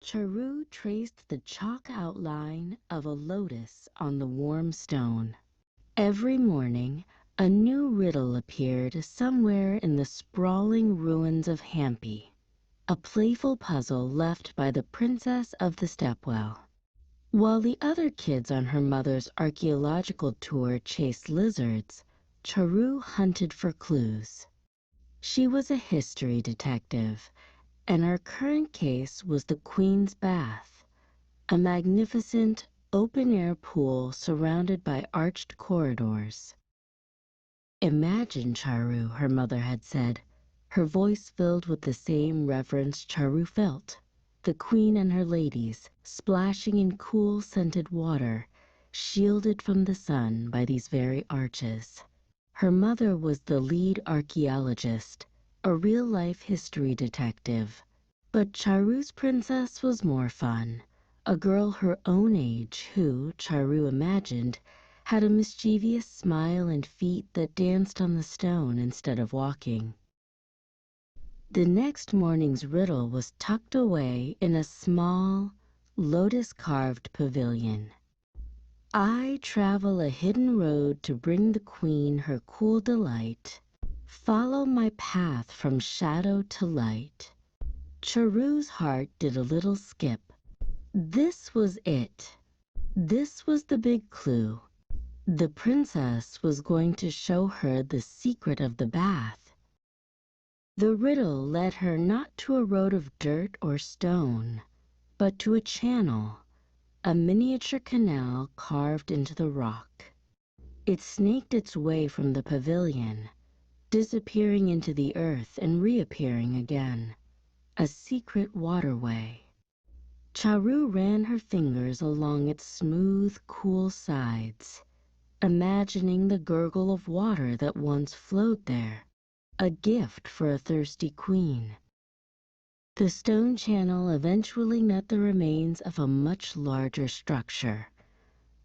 Charu traced the chalk outline of a lotus on the warm stone. Every morning, a new riddle appeared somewhere in the sprawling ruins of Hampi, a playful puzzle left by the princess of the Stepwell. While the other kids on her mother's archaeological tour chased lizards, Charu hunted for clues. She was a history detective, and our current case was the Queen's Bath, a magnificent open-air pool surrounded by arched corridors. "Imagine, Charu," her mother had said, her voice filled with the same reverence Charu felt. The Queen and her ladies, splashing in cool, scented water, shielded from the sun by these very arches. Her mother was the lead archaeologist, a real-life history detective. But Charu's princess was more fun, a girl her own age who, Charu imagined, had a mischievous smile and feet that danced on the stone instead of walking. The next morning's riddle was tucked away in a small, lotus-carved pavilion. "I travel a hidden road to bring the Queen her cool delight. Follow my path from shadow to light." Charu's heart did a little skip. This was it. This was the big clue. The princess was going to show her the secret of the bath. The riddle led her not to a road of dirt or stone, but to a channel, a miniature canal carved into the rock. It snaked its way from the pavilion, disappearing into the earth and reappearing again. A secret waterway. Charu ran her fingers along its smooth, cool sides, imagining the gurgle of water that once flowed there, a gift for a thirsty queen. The stone channel eventually met the remains of a much larger structure,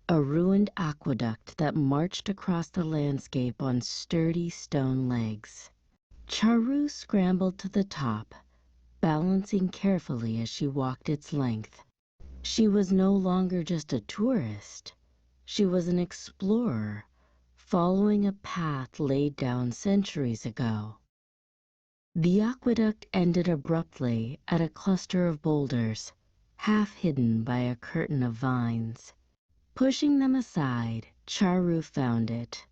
a ruined aqueduct that marched across the landscape on sturdy stone legs. Charu scrambled to the top, balancing carefully as she walked its length. She was no longer just a tourist. She was an explorer, following a path laid down centuries ago. The aqueduct ended abruptly at a cluster of boulders, half hidden by a curtain of vines. Pushing them aside, Charu found it,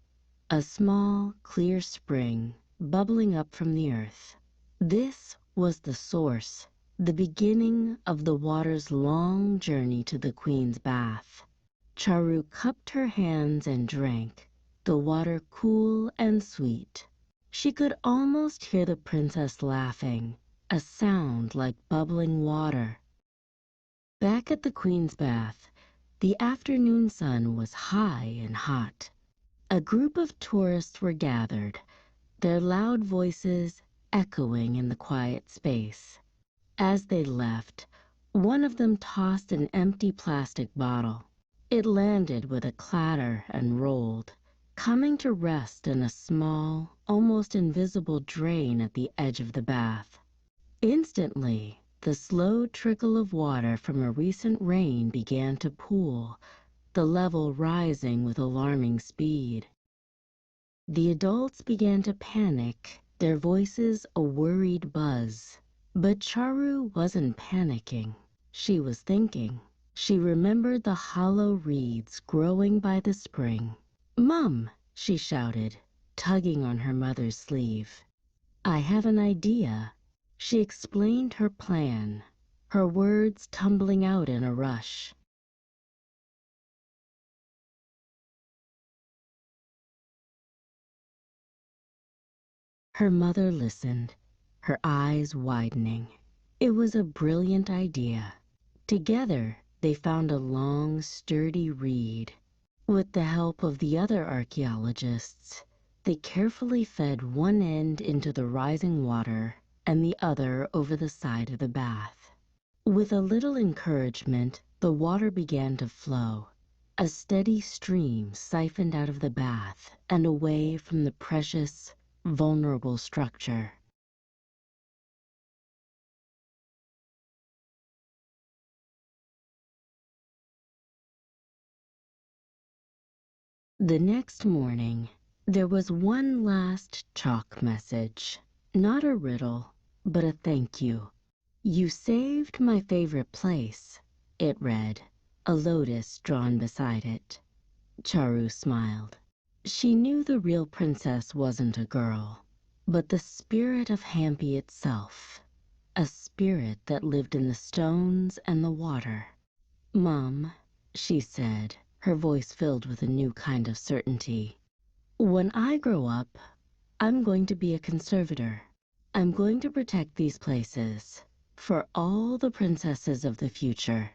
a small, clear spring bubbling up from the earth. This was the source, the beginning of the water's long journey to the Queen's bath. Charu cupped her hands and drank, the water cool and sweet. She could almost hear the princess laughing, a sound like bubbling water. Back at the Queen's bath, the afternoon sun was high and hot. A group of tourists were gathered, their loud voices echoing in the quiet space. As they left, one of them tossed an empty plastic bottle. It landed with a clatter and rolled, coming to rest in a small, almost invisible drain at the edge of the bath. Instantly, the slow trickle of water from a recent rain began to pool, the level rising with alarming speed. The adults began to panic, their voices a worried buzz. But Charu wasn't panicking. She was thinking. She remembered the hollow reeds growing by the spring. "Mum!" she shouted, tugging on her mother's sleeve. "I have an idea." She explained her plan, her words tumbling out in a rush. Her mother listened, her eyes widening. It was a brilliant idea. Together, they found a long, sturdy reed. With the help of the other archaeologists, they carefully fed one end into the rising water and the other over the side of the bath. With a little encouragement, the water began to flow. A steady stream siphoned out of the bath and away from the precious, vulnerable structure. The next morning, there was one last chalk message. Not a riddle, but a thank you. "You saved my favorite place," it read, a lotus drawn beside it. Charu smiled. She knew the real princess wasn't a girl, but the spirit of Hampi itself, a spirit that lived in the stones and the water. "Mom," she said, her voice filled with a new kind of certainty, "when I grow up, I'm going to be a conservator. I'm going to protect these places for all the princesses of the future."